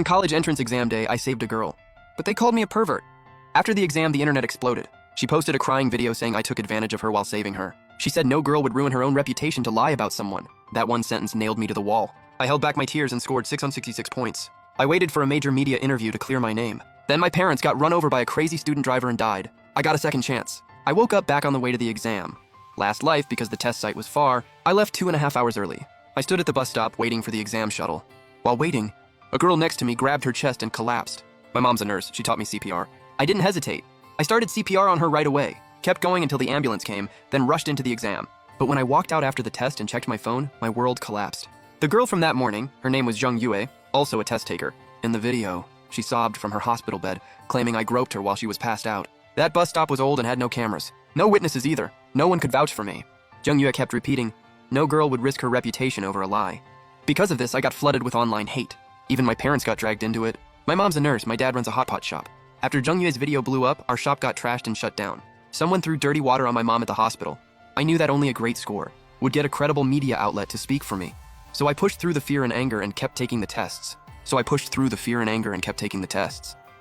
On college entrance exam day, I saved a girl, but they called me a pervert. After the exam, the internet exploded. She posted a crying video saying I took advantage of her while saving her. She said no girl would ruin her own reputation to lie about someone. That one sentence nailed me to the wall. I held back my tears and scored 6 on 66 points. I waited for a major media interview to clear my name. Then my parents got run over by a crazy student driver and died. I got a second chance. I woke up back on the way to the exam. Last life, because the test site was far, I left 2.5 hours early. I stood at the bus stop waiting for the exam shuttle. While waiting, a girl next to me grabbed her chest and collapsed. My mom's a nurse. She taught me CPR. I didn't hesitate. I started CPR on her right away, kept going until the ambulance came, then rushed into the exam. But when I walked out after the test and checked my phone, my world collapsed. The girl from that morning, her name was Jung Yue, also a test taker. In the video, she sobbed from her hospital bed, claiming I groped her while she was passed out. That bus stop was old and had no cameras. No witnesses either. No one could vouch for me. Jung Yue kept repeating, no girl would risk her reputation over a lie. Because of this, I got flooded with online hate. Even my parents got dragged into it. My mom's a nurse, my dad runs a hot pot shop. After Jung Yue's video blew up, our shop got trashed and shut down. Someone threw dirty water on my mom at the hospital. I knew that only a great score would get a credible media outlet to speak for me. So I pushed through the fear and anger and kept taking the tests.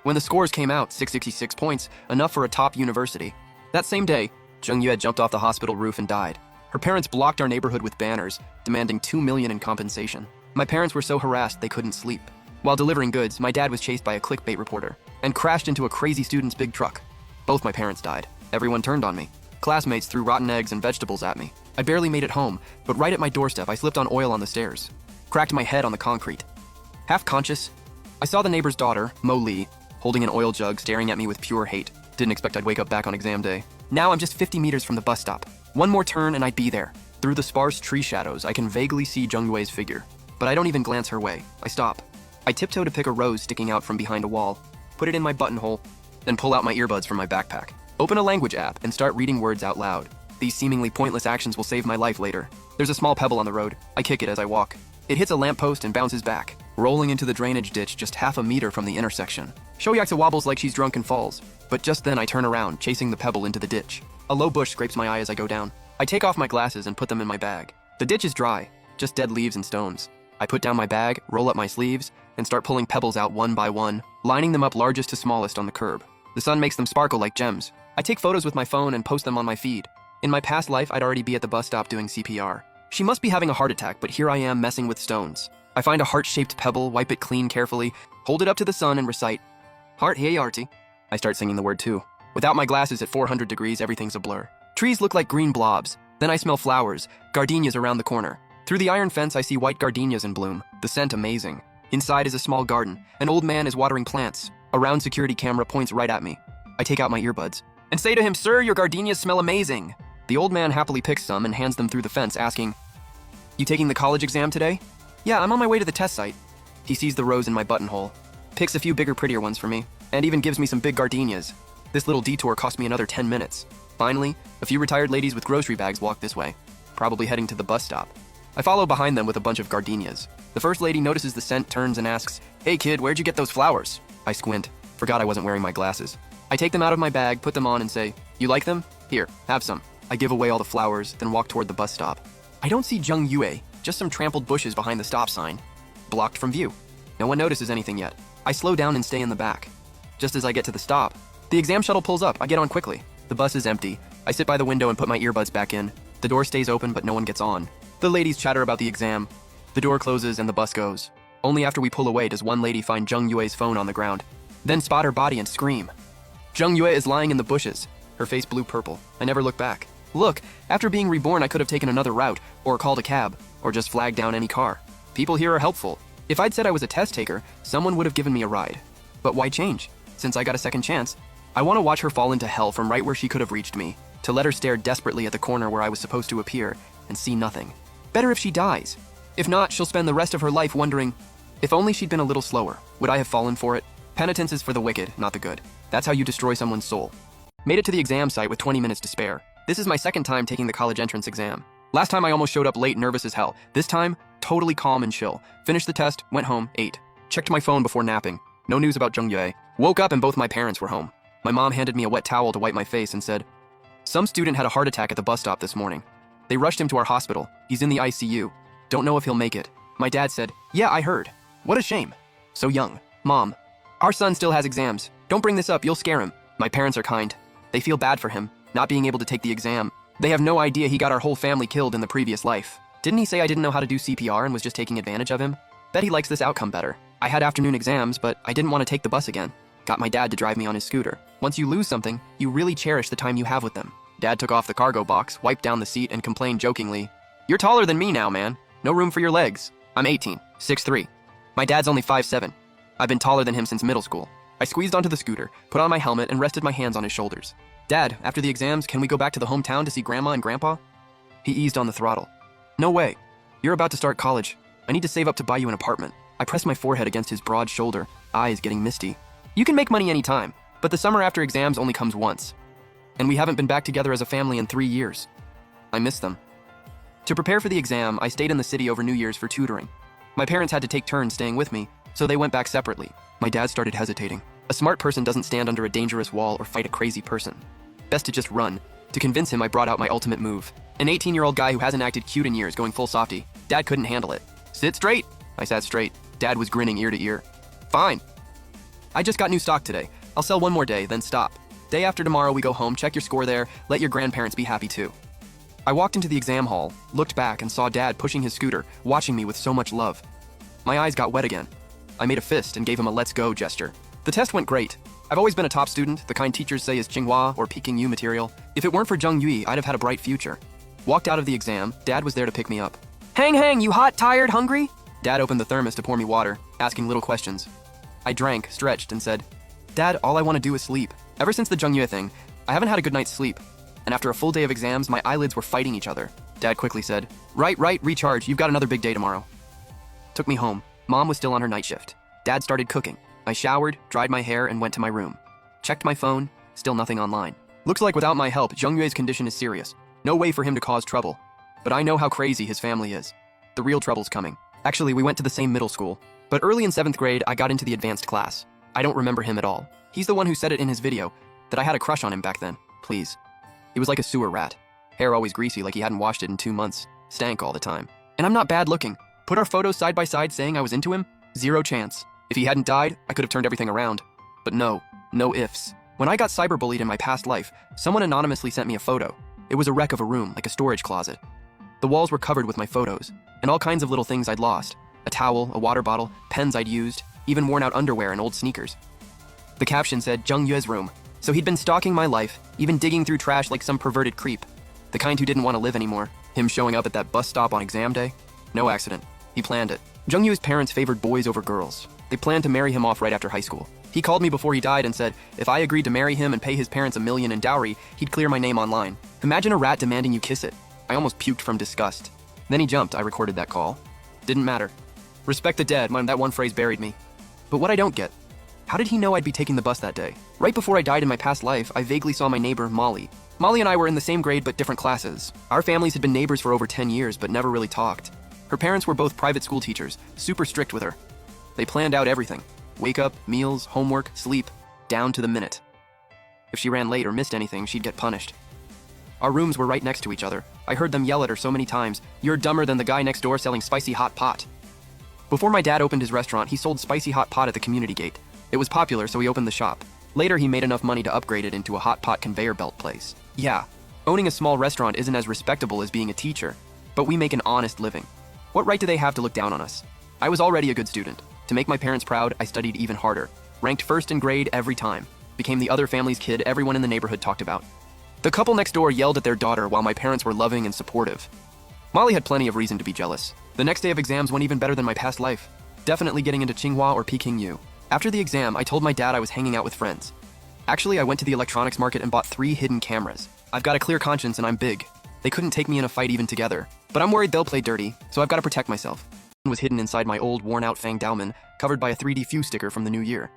When the scores came out, 666 points, enough for a top university. That same day, Jung Yue jumped off the hospital roof and died. Her parents blocked our neighborhood with banners, demanding $2 million in compensation. My parents were so harassed they couldn't sleep. While delivering goods, my dad was chased by a clickbait reporter and crashed into a crazy student's big truck. Both my parents died. Everyone turned on me. Classmates threw rotten eggs and vegetables at me. I barely made it home, but right at my doorstep, I slipped on oil on the stairs. Cracked my head on the concrete. Half conscious, I saw the neighbor's daughter, Mo Lee, holding an oil jug, staring at me with pure hate. Didn't expect I'd wake up back on exam day. Now I'm just 50 meters from the bus stop. One more turn and I'd be there. Through the sparse tree shadows, I can vaguely see Jung Yue's figure. But I don't even glance her way. I stop. I tiptoe to pick a rose sticking out from behind a wall, put it in my buttonhole, then pull out my earbuds from my backpack. Open a language app and start reading words out loud. These seemingly pointless actions will save my life later. There's a small pebble on the road. I kick it as I walk. It hits a lamppost and bounces back, rolling into the drainage ditch just half a meter from the intersection. Shoyaksa wobbles like she's drunk and falls, but just then I turn around, chasing the pebble into the ditch. A low bush scrapes my eye as I go down. I take off my glasses and put them in my bag. The ditch is dry, just dead leaves and stones. I put down my bag, roll up my sleeves, and start pulling pebbles out one by one, lining them up largest to smallest on the curb. The sun makes them sparkle like gems. I take photos with my phone and post them on my feed. In my past life, I'd already be at the bus stop doing CPR. She must be having a heart attack, but here I am messing with stones. I find a heart-shaped pebble, wipe it clean carefully, hold it up to the sun and recite, "Heart hey arty." I start singing the word too. Without my glasses at 400 degrees, everything's a blur. Trees look like green blobs. Then I smell flowers, gardenias around the corner. Through the iron fence, I see white gardenias in bloom, the scent amazing. Inside is a small garden. An old man is watering plants. A round security camera points right at me. I take out my earbuds and say to him, "Sir, your gardenias smell amazing." The old man happily picks some and hands them through the fence, asking, "You taking the college exam today?" "Yeah, I'm on my way to the test site." He sees the rose in my buttonhole, picks a few bigger, prettier ones for me, and even gives me some big gardenias. This little detour cost me another 10 minutes. Finally, a few retired ladies with grocery bags walk this way, probably heading to the bus stop. I follow behind them with a bunch of gardenias. The first lady notices the scent, turns and asks, "Hey kid, where'd you get those flowers?" I squint. Forgot I wasn't wearing my glasses. I take them out of my bag, put them on and say, "You like them? Here, have some." I give away all the flowers, then walk toward the bus stop. I don't see Jung Yue, just some trampled bushes behind the stop sign. Blocked from view. No one notices anything yet. I slow down and stay in the back. Just as I get to the stop, the exam shuttle pulls up. I get on quickly. The bus is empty. I sit by the window and put my earbuds back in. The door stays open, but no one gets on. The ladies chatter about the exam. The door closes and the bus goes. Only after we pull away does one lady find Jung Yue's phone on the ground, then spot her body and scream. Jung Yue is lying in the bushes, her face blue-purple. I never look back. Look, after being reborn, I could have taken another route, or called a cab, or just flagged down any car. People here are helpful. If I'd said I was a test taker, someone would have given me a ride. But why change? Since I got a second chance, I want to watch her fall into hell from right where she could have reached me, to let her stare desperately at the corner where I was supposed to appear and see nothing. Better if she dies. If not, she'll spend the rest of her life wondering, if only she'd been a little slower, would I have fallen for it? Penitence is for the wicked, not the good. That's how you destroy someone's soul. Made it to the exam site with 20 minutes to spare. This is my second time taking the college entrance exam. Last time I almost showed up late, nervous as hell. This time, totally calm and chill. Finished the test, went home, ate. Checked my phone before napping. No news about Jung Yue. Woke up and both my parents were home. My mom handed me a wet towel to wipe my face and said, "Some student had a heart attack at the bus stop this morning. They rushed him to our hospital. He's in the ICU. Don't know if he'll make it." My dad said, "Yeah, I heard. What a shame. So young." Mom, our son still has exams. Don't bring this up, you'll scare him. My parents are kind. They feel bad for him, not being able to take the exam. They have no idea he got our whole family killed in the previous life. Didn't he say I didn't know how to do CPR and was just taking advantage of him? Bet he likes this outcome better. I had afternoon exams, but I didn't want to take the bus again. Got my dad to drive me on his scooter. Once you lose something, you really cherish the time you have with them. Dad took off the cargo box, wiped down the seat, and complained jokingly, "You're taller than me now, man. No room for your legs." I'm 18, 6'3". My dad's only 5'7". I've been taller than him since middle school. I squeezed onto the scooter, put on my helmet, and rested my hands on his shoulders. "Dad, after the exams, can we go back to the hometown to see Grandma and Grandpa?" He eased on the throttle. "No way. You're about to start college. I need to save up to buy you an apartment." I pressed my forehead against his broad shoulder, eyes getting misty. "You can make money anytime, but the summer after exams only comes once. And we haven't been back together as a family in 3 years. I miss them." To prepare for the exam, I stayed in the city over New Year's for tutoring. My parents had to take turns staying with me, so they went back separately. My dad started hesitating. A smart person doesn't stand under a dangerous wall or fight a crazy person. Best to just run. To convince him, I brought out my ultimate move. An 18-year-old guy who hasn't acted cute in years going full softy. Dad couldn't handle it. "Sit straight." I sat straight. Dad was grinning ear to ear. "Fine. I just got new stock today. I'll sell one more day, then stop. Day after tomorrow we go home, check your score there, let your grandparents be happy too." I walked into the exam hall, looked back, and saw Dad pushing his scooter, watching me with so much love. My eyes got wet again. I made a fist and gave him a let's go gesture. The test went great. I've always been a top student, the kind teachers say is Tsinghua or Peking U material. If it weren't for Zheng Yui, I'd have had a bright future. Walked out of the exam, Dad was there to pick me up. Hang, you hot, tired, hungry?" Dad opened the thermos to pour me water, asking little questions. I drank, stretched, and said, "Dad, all I want to do is sleep. Ever since the Zheng Yue thing, I haven't had a good night's sleep. And after a full day of exams, my eyelids were fighting each other." Dad quickly said, Right, recharge, you've got another big day tomorrow." Took me home. Mom was still on her night shift. Dad started cooking. I showered, dried my hair, and went to my room. Checked my phone, still nothing online. Looks like without my help, Zheng Yue's condition is serious. No way for him to cause trouble. But I know how crazy his family is. The real trouble's coming. Actually, we went to the same middle school. But early in 7th grade, I got into the advanced class. I don't remember him at all. He's the one who said it in his video, that I had a crush on him back then. Please. He was like a sewer rat. Hair always greasy like he hadn't washed it in 2 months. Stank all the time. And I'm not bad looking. Put our photos side by side saying I was into him? Zero chance. If he hadn't died, I could have turned everything around. But no ifs. When I got cyberbullied in my past life, someone anonymously sent me a photo. It was a wreck of a room, like a storage closet. The walls were covered with my photos, and all kinds of little things I'd lost. A towel, a water bottle, pens I'd used, even worn out underwear and old sneakers. The caption said, Zheng Yue's room. So he'd been stalking my life, even digging through trash like some perverted creep. The kind who didn't want to live anymore. Him showing up at that bus stop on exam day? No accident. He planned it. Zheng Yue's parents favored boys over girls. They planned to marry him off right after high school. He called me before he died and said, if I agreed to marry him and pay his parents $1 million in dowry, he'd clear my name online. Imagine a rat demanding you kiss it. I almost puked from disgust. Then he jumped. I recorded that call. Didn't matter. Respect the dead, that one phrase buried me. But what I don't get, how did he know I'd be taking the bus that day? Right before I died in my past life, I vaguely saw my neighbor, Molly. Molly and I were in the same grade but different classes. Our families had been neighbors for over 10 years but never really talked. Her parents were both private school teachers, super strict with her. They planned out everything. Wake up, meals, homework, sleep, down to the minute. If she ran late or missed anything, she'd get punished. Our rooms were right next to each other. I heard them yell at her so many times, "You're dumber than the guy next door selling spicy hot pot." Before my dad opened his restaurant, he sold spicy hot pot at the community gate. It was popular, so he opened the shop. Later, he made enough money to upgrade it into a hot pot conveyor belt place. Yeah, owning a small restaurant isn't as respectable as being a teacher, but we make an honest living. What right do they have to look down on us? I was already a good student. To make my parents proud, I studied even harder. Ranked first in grade every time. Became the other family's kid everyone in the neighborhood talked about. The couple next door yelled at their daughter while my parents were loving and supportive. Molly had plenty of reason to be jealous. The next day of exams went even better than my past life. Definitely getting into Tsinghua or Peking U. After the exam, I told my dad I was hanging out with friends. Actually, I went to the electronics market and bought 3 hidden cameras. I've got a clear conscience and I'm big. They couldn't take me in a fight even together. But I'm worried they'll play dirty, so I've got to protect myself. One was hidden inside my old worn-out Fang Daomen, covered by a 3D Fuse sticker from the new year.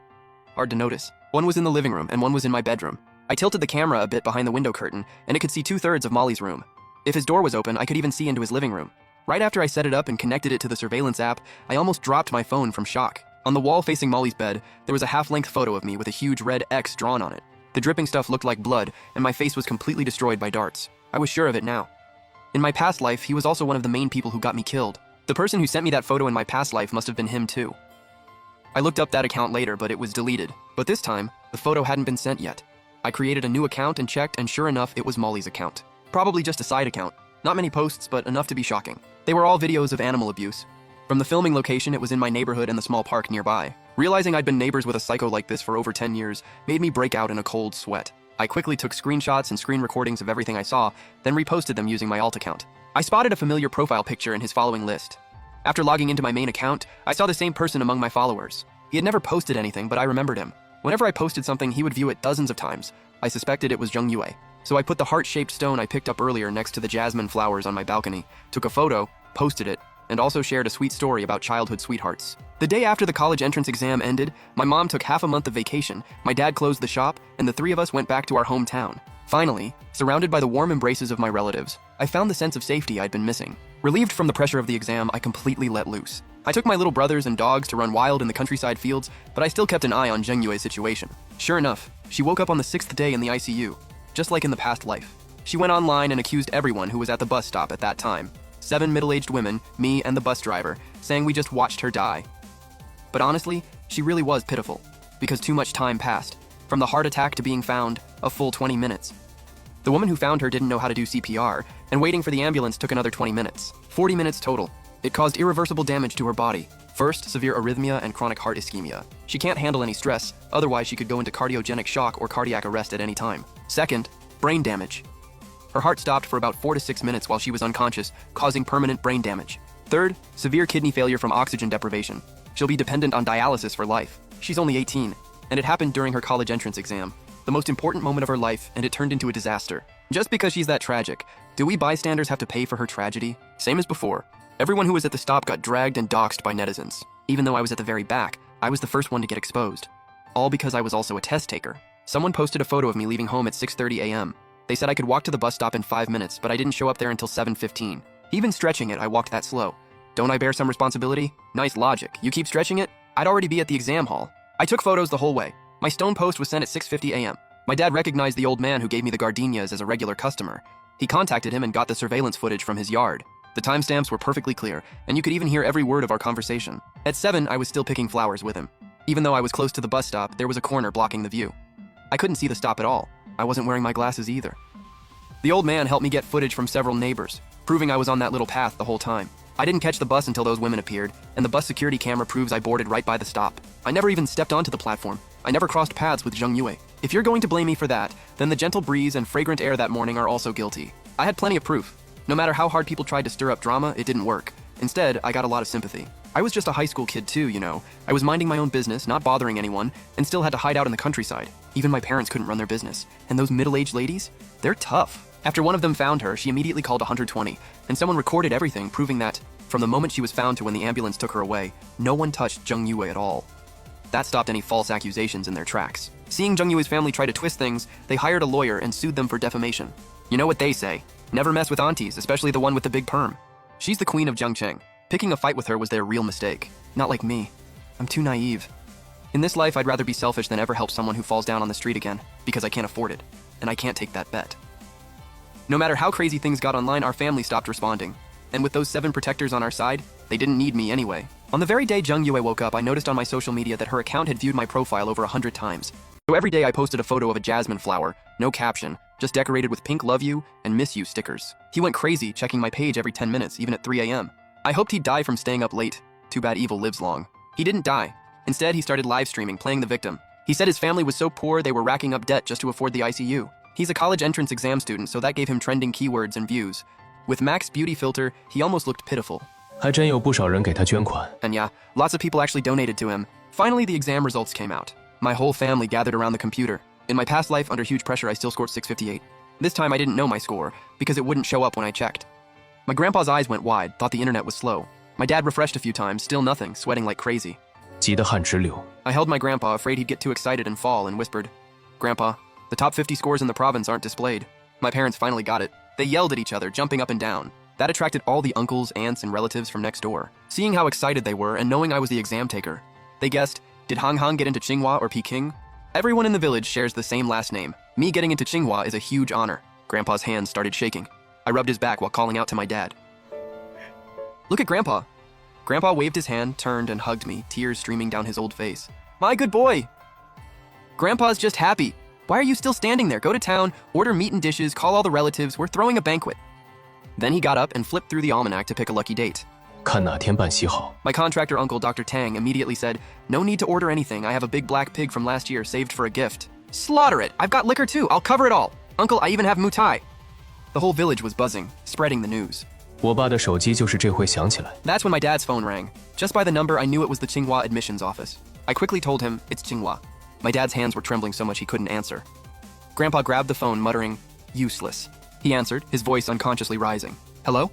Hard to notice. One was in the living room and one was in my bedroom. I tilted the camera a bit behind the window curtain, and it could see 2/3 of Molly's room. If his door was open, I could even see into his living room. Right after I set it up and connected it to the surveillance app, I almost dropped my phone from shock. On the wall facing Molly's bed, there was a half-length photo of me with a huge red X drawn on it. The dripping stuff looked like blood, and my face was completely destroyed by darts. I was sure of it now. In my past life, he was also one of the main people who got me killed. The person who sent me that photo in my past life must have been him too. I looked up that account later, but it was deleted. But this time, the photo hadn't been sent yet. I created a new account and checked, and sure enough, it was Molly's account. Probably just a side account. Not many posts, but enough to be shocking. They were all videos of animal abuse. From the filming location, it was in my neighborhood and the small park nearby. Realizing I'd been neighbors with a psycho like this for over 10 years made me break out in a cold sweat. I quickly took screenshots and screen recordings of everything I saw, then reposted them using my alt account. I spotted a familiar profile picture in his following list. After logging into my main account, I saw the same person among my followers. He had never posted anything, but I remembered him. Whenever I posted something, he would view it dozens of times. I suspected it was Jung Yue. So I put the heart-shaped stone I picked up earlier next to the jasmine flowers on my balcony, took a photo, posted it, and also shared a sweet story about childhood sweethearts. The day after the college entrance exam ended, my mom took half a month of vacation, my dad closed the shop, and the three of us went back to our hometown. Finally, surrounded by the warm embraces of my relatives, I found the sense of safety I'd been missing. Relieved from the pressure of the exam, I completely let loose. I took my little brothers and dogs to run wild in the countryside fields, but I still kept an eye on Jung Yue's situation. Sure enough, she woke up on the 6th day in the ICU, just like in the past life. She went online and accused everyone who was at the bus stop at that time. 7 middle-aged women, me and the bus driver, saying we just watched her die. But honestly, she really was pitiful, because too much time passed. From the heart attack to being found, a full 20 minutes. The woman who found her didn't know how to do CPR, and waiting for the ambulance took another 20 minutes. 40 minutes total. It caused irreversible damage to her body. First, severe arrhythmia and chronic heart ischemia. She can't handle any stress, otherwise she could go into cardiogenic shock or cardiac arrest at any time. Second, brain damage. Her heart stopped for about 4 to 6 minutes while she was unconscious, causing permanent brain damage. Third, severe kidney failure from oxygen deprivation. She'll be dependent on dialysis for life. She's only 18, and it happened during her college entrance exam. The most important moment of her life, and it turned into a disaster. Just because she's that tragic, do we bystanders have to pay for her tragedy? Same as before. Everyone who was at the stop got dragged and doxxed by netizens. Even though I was at the very back, I was the first one to get exposed. All because I was also a test taker. Someone posted a photo of me leaving home at 6:30 a.m. They said I could walk to the bus stop in 5 minutes, but I didn't show up there until 7:15. Even stretching it, I walked that slow. Don't I bear some responsibility? Nice logic. You keep stretching it? I'd already be at the exam hall. I took photos the whole way. My stone post was sent at 6:50 a.m. My dad recognized the old man who gave me the gardenias as a regular customer. He contacted him and got the surveillance footage from his yard. The timestamps were perfectly clear, and you could even hear every word of our conversation. At 7, I was still picking flowers with him. Even though I was close to the bus stop, there was a corner blocking the view. I couldn't see the stop at all. I wasn't wearing my glasses either. The old man helped me get footage from several neighbors, proving I was on that little path the whole time. I didn't catch the bus until those women appeared, and the bus security camera proves I boarded right by the stop. I never even stepped onto the platform. I never crossed paths with Jung Yue. If you're going to blame me for that, then the gentle breeze and fragrant air that morning are also guilty. I had plenty of proof. No matter how hard people tried to stir up drama, it didn't work. Instead, I got a lot of sympathy. I was just a high school kid too, you know. I was minding my own business, not bothering anyone, and still had to hide out in the countryside. Even my parents couldn't run their business. And those middle-aged ladies? They're tough. After one of them found her, she immediately called 120, and someone recorded everything, proving that, from the moment she was found to when the ambulance took her away, no one touched Jung Yue at all. That stopped any false accusations in their tracks. Seeing Jung Yue's family try to twist things, they hired a lawyer and sued them for defamation. You know what they say. Never mess with aunties, especially the one with the big perm. She's the queen of Zhengcheng. Picking a fight with her was their real mistake. Not like me. I'm too naive. In this life, I'd rather be selfish than ever help someone who falls down on the street again, because I can't afford it, and I can't take that bet. No matter how crazy things got online, our family stopped responding. And with those 7 protectors on our side, they didn't need me anyway. On the very day Jung Yue woke up, I noticed on my social media that her account had viewed my profile over 100 times. So every day I posted a photo of a jasmine flower, no caption, just decorated with pink love you and miss you stickers. He went crazy, checking my page every 10 minutes, even at 3 a.m. I hoped he'd die from staying up late. Too bad evil lives long. He didn't die. Instead, he started live streaming, playing the victim. He said his family was so poor they were racking up debt just to afford the ICU. He's a college entrance exam student, so that gave him trending keywords and views. With Mac's beauty filter, he almost looked pitiful. 还真有不少人给他捐款. And yeah, lots of people actually donated to him. Finally, the exam results came out. My whole family gathered around the computer. In my past life, under huge pressure, I still scored 658. This time, I didn't know my score, because it wouldn't show up when I checked. My grandpa's eyes went wide, thought the internet was slow. My dad refreshed a few times, still nothing, sweating like crazy. 急得汗直流. I held my grandpa, afraid he'd get too excited and fall, and whispered, "Grandpa, the top 50 scores in the province aren't displayed." My parents finally got it. They yelled at each other, jumping up and down. That attracted all the uncles, aunts, and relatives from next door. Seeing how excited they were and knowing I was the exam taker, they guessed, did Hang Hang get into Tsinghua or Peking? Everyone in the village shares the same last name. Me getting into Tsinghua is a huge honor. Grandpa's hands started shaking. I rubbed his back while calling out to my dad. Look at Grandpa. Grandpa waved his hand, turned, and hugged me, tears streaming down his old face. My good boy! Grandpa's just happy. Why are you still standing there? Go to town, order meat and dishes, call all the relatives, we're throwing a banquet. Then he got up and flipped through the almanac to pick a lucky date. 看哪天办喜好。 My contractor uncle, Dr. Tang, immediately said, no need to order anything, I have a big black pig from last year saved for a gift. Slaughter it! I've got liquor too, I'll cover it all. Uncle, I even have mutai. The whole village was buzzing, spreading the news. 我爸的手机就是这回响起来。 That's when my dad's phone rang. Just by the number, I knew it was the Tsinghua admissions office. I quickly told him, it's Tsinghua. My dad's hands were trembling so much he couldn't answer. Grandpa grabbed the phone, muttering, useless. He answered, his voice unconsciously rising. Hello?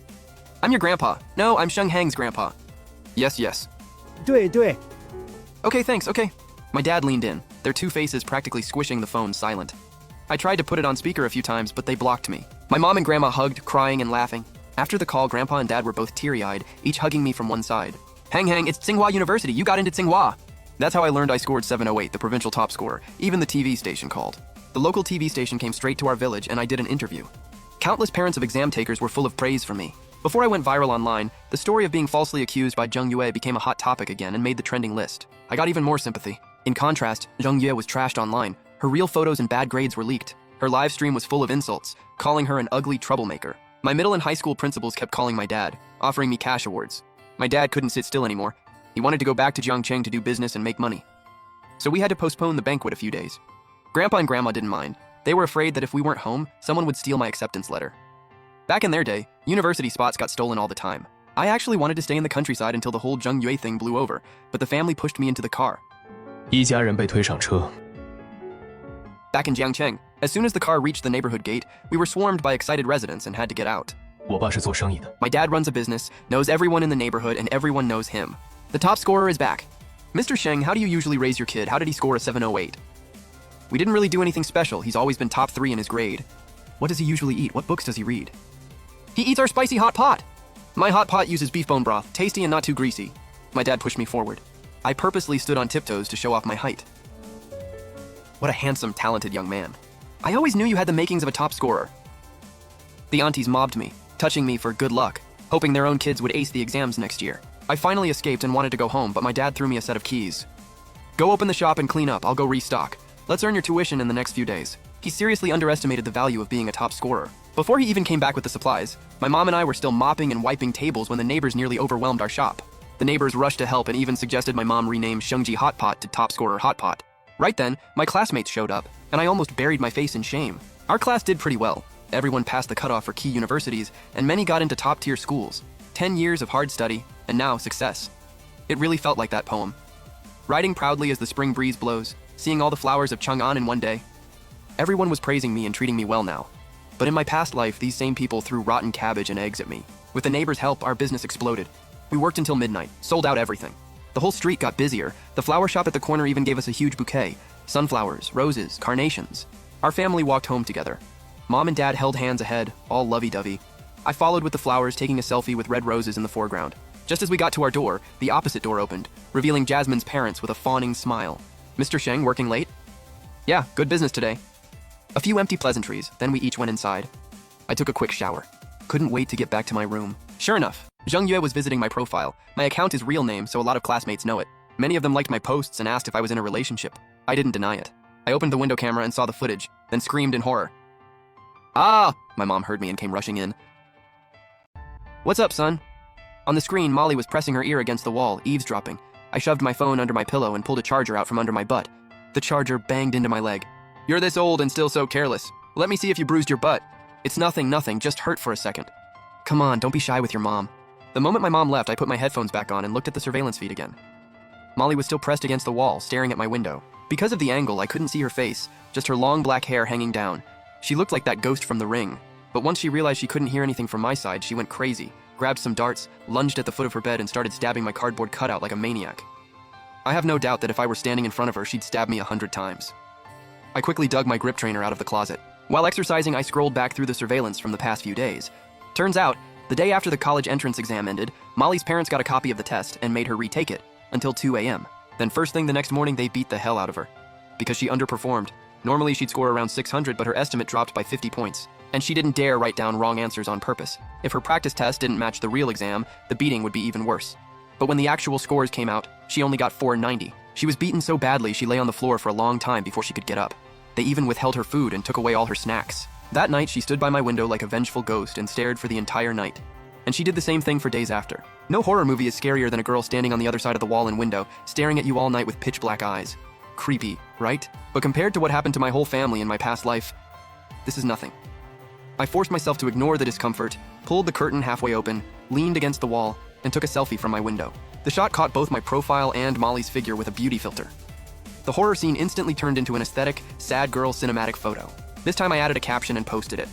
I'm your grandpa. No, I'm Sheng Hang's grandpa. Yes, yes. 对对 Okay, thanks, okay. My dad leaned in, their two faces practically squishing the phone silent. I tried to put it on speaker a few times, but they blocked me. My mom and grandma hugged, crying and laughing. After the call, grandpa and dad were both teary-eyed, each hugging me from one side. Hang, it's Tsinghua University, you got into Tsinghua. That's how I learned I scored 708, the provincial top scorer. Even the TV station called. The local TV station came straight to our village and I did an interview. Countless parents of exam takers were full of praise for me. Before I went viral online, the story of being falsely accused by Zheng Yue became a hot topic again and made the trending list. I got even more sympathy. In contrast, Zheng Yue was trashed online. Her real photos and bad grades were leaked. Her live stream was full of insults, calling her an ugly troublemaker. My middle and high school principals kept calling my dad, offering me cash awards. My dad couldn't sit still anymore. He wanted to go back to Jiangcheng to do business and make money. So we had to postpone the banquet a few days. Grandpa and Grandma didn't mind. They were afraid that if we weren't home, someone would steal my acceptance letter. Back in their day, university spots got stolen all the time. I actually wanted to stay in the countryside until the whole Zheng Yue thing blew over, but the family pushed me into the car. 一家人被推上车。 Back in Jiangcheng, as soon as the car reached the neighborhood gate, we were swarmed by excited residents and had to get out. 我爸是做生意的。 My dad runs a business, knows everyone in the neighborhood, and everyone knows him. The top scorer is back. Mr. Sheng, how do you usually raise your kid? How did he score a 708? We didn't really do anything special. He's always been top 3 in his grade. What does he usually eat? What books does he read? He eats our spicy hot pot. My hot pot uses beef bone broth, tasty and not too greasy. My dad pushed me forward. I purposely stood on tiptoes to show off my height. What a handsome, talented young man. I always knew you had the makings of a top scorer. The aunties mobbed me, touching me for good luck, hoping their own kids would ace the exams next year. I finally escaped and wanted to go home, but my dad threw me a set of keys. Go open the shop and clean up, I'll go restock. Let's earn your tuition in the next few days. He seriously underestimated the value of being a top scorer. Before he even came back with the supplies, my mom and I were still mopping and wiping tables when the neighbors nearly overwhelmed our shop. The neighbors rushed to help and even suggested my mom rename Shengji Hot Pot to Top Scorer Hot Pot. Right then, my classmates showed up, and I almost buried my face in shame. Our class did pretty well. Everyone passed the cutoff for key universities, and many got into top-tier schools. 10 years of hard study, and now success. It really felt like that poem. Riding proudly as the spring breeze blows, seeing all the flowers of Chang'an in one day. Everyone was praising me and treating me well now. But in my past life, these same people threw rotten cabbage and eggs at me. With the neighbors' help, our business exploded. We worked until midnight, sold out everything. The whole street got busier. The flower shop at the corner even gave us a huge bouquet. Sunflowers, roses, carnations. Our family walked home together. Mom and Dad held hands ahead, all lovey-dovey. I followed with the flowers, taking a selfie with red roses in the foreground. Just as we got to our door, the opposite door opened, revealing Jasmine's parents with a fawning smile. Mr. Sheng, working late? Yeah, good business today. A few empty pleasantries, then we each went inside. I took a quick shower. Couldn't wait to get back to my room. Sure enough, Zheng Yue was visiting my profile. My account is real name, so a lot of classmates know it. Many of them liked my posts and asked if I was in a relationship. I didn't deny it. I opened the window camera and saw the footage, then screamed in horror. Ah! My mom heard me and came rushing in. What's up, son? On the screen, Molly was pressing her ear against the wall, eavesdropping. I shoved my phone under my pillow and pulled a charger out from under my butt. The charger banged into my leg. You're this old and still so careless. Let me see if you bruised your butt. It's nothing, just hurt for a second. Come on, don't be shy with your mom. The moment my mom left, I put my headphones back on and looked at the surveillance feed again. Molly was still pressed against the wall, staring at my window. Because of the angle, I couldn't see her face, just her long black hair hanging down. She looked like that ghost from The Ring. But once she realized she couldn't hear anything from my side, she went crazy, grabbed some darts, lunged at the foot of her bed and started stabbing my cardboard cutout like a maniac. I have no doubt that if I were standing in front of her, she'd stab me 100 times. I quickly dug my grip trainer out of the closet. While exercising, I scrolled back through the surveillance from the past few days. Turns out, the day after the college entrance exam ended, Molly's parents got a copy of the test and made her retake it, until 2 a.m. Then first thing the next morning, they beat the hell out of her. Because she underperformed. Normally she'd score around 600, but her estimate dropped by 50 points. And she didn't dare write down wrong answers on purpose. If her practice test didn't match the real exam, the beating would be even worse. But when the actual scores came out, she only got 490. She was beaten so badly she lay on the floor for a long time before she could get up. They even withheld her food and took away all her snacks. That night, she stood by my window like a vengeful ghost and stared for the entire night. And she did the same thing for days after. No horror movie is scarier than a girl standing on the other side of the wall and window, staring at you all night with pitch black eyes. Creepy, right? But compared to what happened to my whole family in my past life, this is nothing. I forced myself to ignore the discomfort, pulled the curtain halfway open, leaned against the wall, and took a selfie from my window. The shot caught both my profile and Molly's figure with a beauty filter. The horror scene instantly turned into an aesthetic, sad girl cinematic photo. This time I added a caption and posted it.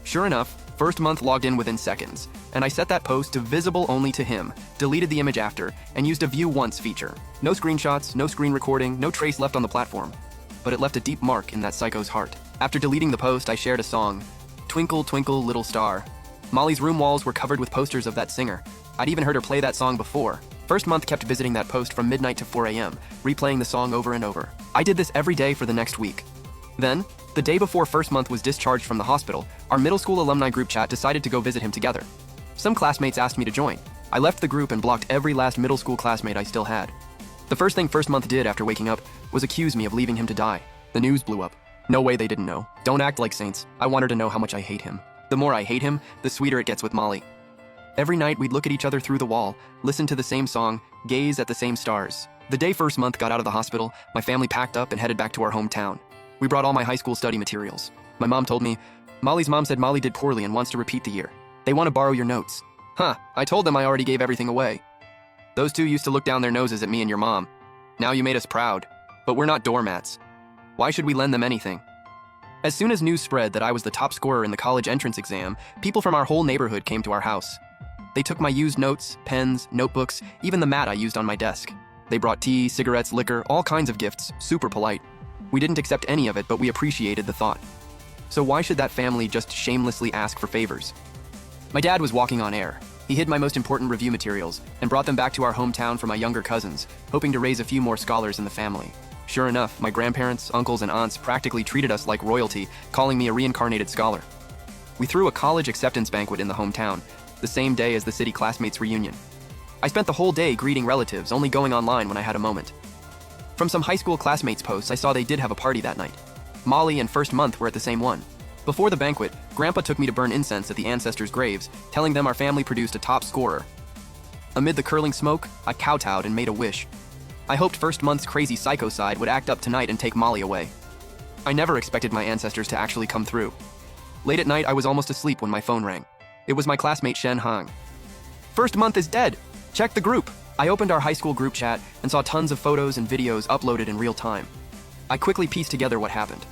Sure enough, first month logged in within seconds, and I set that post to visible only to him, deleted the image after, and used a view once feature. No screenshots, no screen recording, no trace left on the platform. But it left a deep mark in that psycho's heart. After deleting the post, I shared a song, Twinkle, Twinkle, Little Star. Molly's room walls were covered with posters of that singer. I'd even heard her play that song before. First month kept visiting that post from midnight to 4 a.m., replaying the song over and over. I did this every day for the next week. Then, the day before first month was discharged from the hospital, our middle school alumni group chat decided to go visit him together. Some classmates asked me to join. I left the group and blocked every last middle school classmate I still had. The first thing first month did after waking up was accuse me of leaving him to die. The news blew up. No way they didn't know. Don't act like saints. I want her to know how much I hate him. The more I hate him, the sweeter it gets with Molly. Every night we'd look at each other through the wall, listen to the same song, gaze at the same stars. The day first month got out of the hospital, my family packed up and headed back to our hometown. We brought all my high school study materials. My mom told me, Molly's mom said Molly did poorly and wants to repeat the year. They want to borrow your notes. Huh, I told them I already gave everything away. Those two used to look down their noses at me and your mom. Now you made us proud. But we're not doormats. Why should we lend them anything? As soon as news spread that I was the top scorer in the college entrance exam, people from our whole neighborhood came to our house. They took my used notes, pens, notebooks, even the mat I used on my desk. They brought tea, cigarettes, liquor, all kinds of gifts, super polite. We didn't accept any of it, but we appreciated the thought. So why should that family just shamelessly ask for favors? My dad was walking on air. He hid my most important review materials and brought them back to our hometown for my younger cousins, hoping to raise a few more scholars in the family. Sure enough, my grandparents, uncles, and aunts practically treated us like royalty, calling me a reincarnated scholar. We threw a college acceptance banquet in the hometown, the same day as the city classmates reunion. I spent the whole day greeting relatives, only going online when I had a moment. From some high school classmates' posts, I saw they did have a party that night. Molly and first month were at the same one. Before the banquet, Grandpa took me to burn incense at the ancestors' graves, telling them our family produced a top scorer. Amid the curling smoke, I kowtowed and made a wish. I hoped first month's crazy psycho side would act up tonight and take Molly away. I never expected my ancestors to actually come through. Late at night, I was almost asleep when my phone rang. It was my classmate Shen Hong. First month is dead. Check the group. I opened our high school group chat and saw tons of photos and videos uploaded in real time. I quickly pieced together what happened.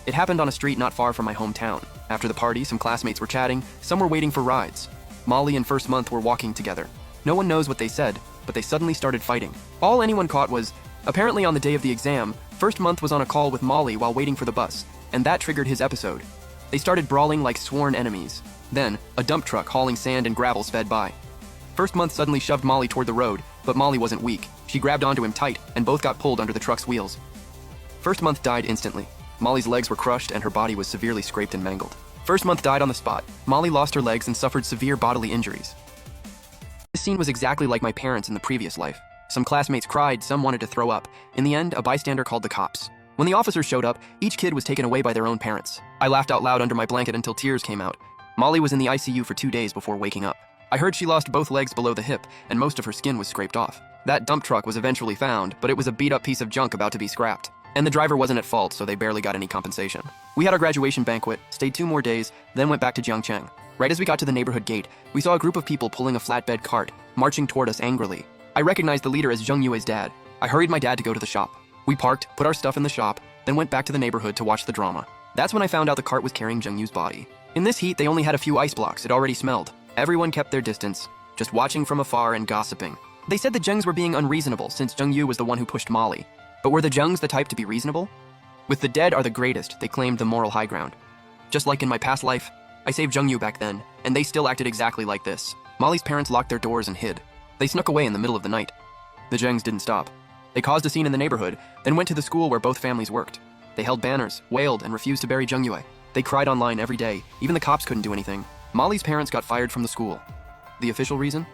It happened on a street not far from my hometown. After the party, some classmates were chatting, some were waiting for rides. Molly and first month were walking together. No one knows what they said, but they suddenly started fighting. All anyone caught was, apparently on the day of the exam, first month was on a call with Molly while waiting for the bus, and that triggered his episode. They started brawling like sworn enemies. Then, a dump truck hauling sand and gravel sped by. First month suddenly shoved Molly toward the road, but Molly wasn't weak. She grabbed onto him tight, and both got pulled under the truck's wheels. First month died instantly. Molly's legs were crushed and her body was severely scraped and mangled. First month died on the spot. Molly lost her legs and suffered severe bodily injuries. This scene was exactly like my parents in the previous life. Some classmates cried, some wanted to throw up. In the end, a bystander called the cops. When the officers showed up, each kid was taken away by their own parents. I laughed out loud under my blanket until tears came out. Molly was in the ICU for 2 days before waking up. I heard she lost both legs below the hip, and most of her skin was scraped off. That dump truck was eventually found, but it was a beat-up piece of junk about to be scrapped. And the driver wasn't at fault, so they barely got any compensation. We had our graduation banquet, stayed 2 more days, then went back to Jiangcheng. Right as we got to the neighborhood gate, we saw a group of people pulling a flatbed cart, marching toward us angrily. I recognized the leader as Zheng Yue's dad. I hurried my dad to go to the shop. We parked, put our stuff in the shop, then went back to the neighborhood to watch the drama. That's when I found out the cart was carrying Zheng Yue's body. In this heat, they only had a few ice blocks. It already smelled. Everyone kept their distance, just watching from afar and gossiping. They said the Zhengs were being unreasonable since Zheng Yu was the one who pushed Molly. But were the Zhengs the type to be reasonable? With the dead are the greatest, they claimed the moral high ground. Just like in my past life, I saved Zheng Yu back then, and they still acted exactly like this. Molly's parents locked their doors and hid. They snuck away in the middle of the night. The Zhengs didn't stop. They caused a scene in the neighborhood, then went to the school where both families worked. They held banners, wailed, and refused to bury Zheng Yue. They cried online every day. Even the cops couldn't do anything. Molly's parents got fired from the school. The official reason?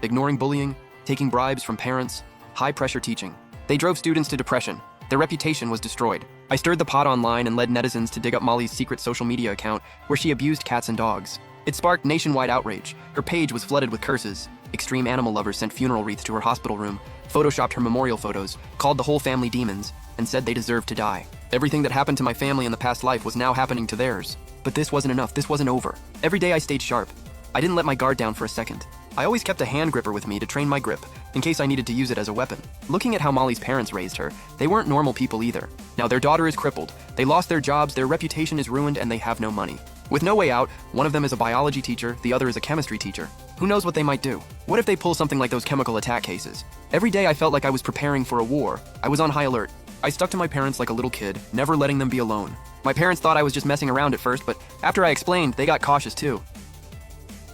Ignoring bullying, taking bribes from parents, high-pressure teaching. They drove students to depression. Their reputation was destroyed. I stirred the pot online and led netizens to dig up Molly's secret social media account where she abused cats and dogs. It sparked nationwide outrage. Her page was flooded with curses. Extreme animal lovers sent funeral wreaths to her hospital room, photoshopped her memorial photos, called the whole family demons, and said they deserved to die. Everything that happened to my family in the past life was now happening to theirs. But this wasn't enough. This wasn't over. Every day I stayed sharp. I didn't let my guard down for a second. I always kept a hand gripper with me to train my grip, in case I needed to use it as a weapon. Looking at how Molly's parents raised her, they weren't normal people either. Now their daughter is crippled, they lost their jobs, their reputation is ruined, and they have no money. With no way out, one of them is a biology teacher, the other is a chemistry teacher. Who knows what they might do? What if they pull something like those chemical attack cases? Every day I felt like I was preparing for a war. I was on high alert. I stuck to my parents like a little kid, never letting them be alone. My parents thought I was just messing around at first, but after I explained, they got cautious too.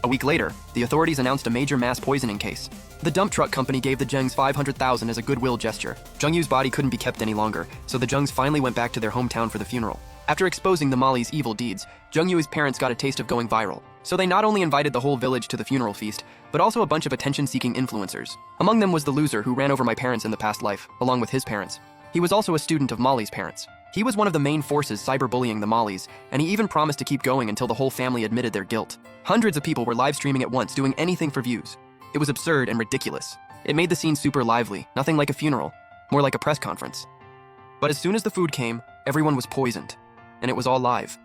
A week later, the authorities announced a major mass poisoning case. The dump truck company gave the Jungs $500,000 as a goodwill gesture. Jungyu's body couldn't be kept any longer, so the Jungs finally went back to their hometown for the funeral. After exposing the Molly's evil deeds, Jungyu's parents got a taste of going viral. So they not only invited the whole village to the funeral feast, but also a bunch of attention-seeking influencers. Among them was the loser who ran over my parents in the past life, along with his parents. He was also a student of Molly's parents. He was one of the main forces cyberbullying the Mollys, and he even promised to keep going until the whole family admitted their guilt. Hundreds of people were live streaming at once, doing anything for views. It was absurd and ridiculous. It made the scene super lively, nothing like a funeral, more like a press conference. But as soon as the food came, everyone was poisoned, and it was all live.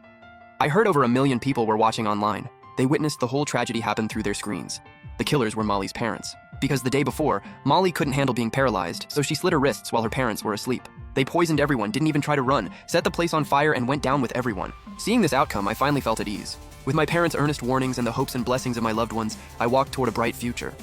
I heard over 1 million people were watching online. They witnessed the whole tragedy happen through their screens. The killers were Molly's parents. Because the day before, Molly couldn't handle being paralyzed, so she slit her wrists while her parents were asleep. They poisoned everyone, didn't even try to run, set the place on fire, and went down with everyone. Seeing this outcome, I finally felt at ease. With my parents' earnest warnings and the hopes and blessings of my loved ones, I walked toward a bright future.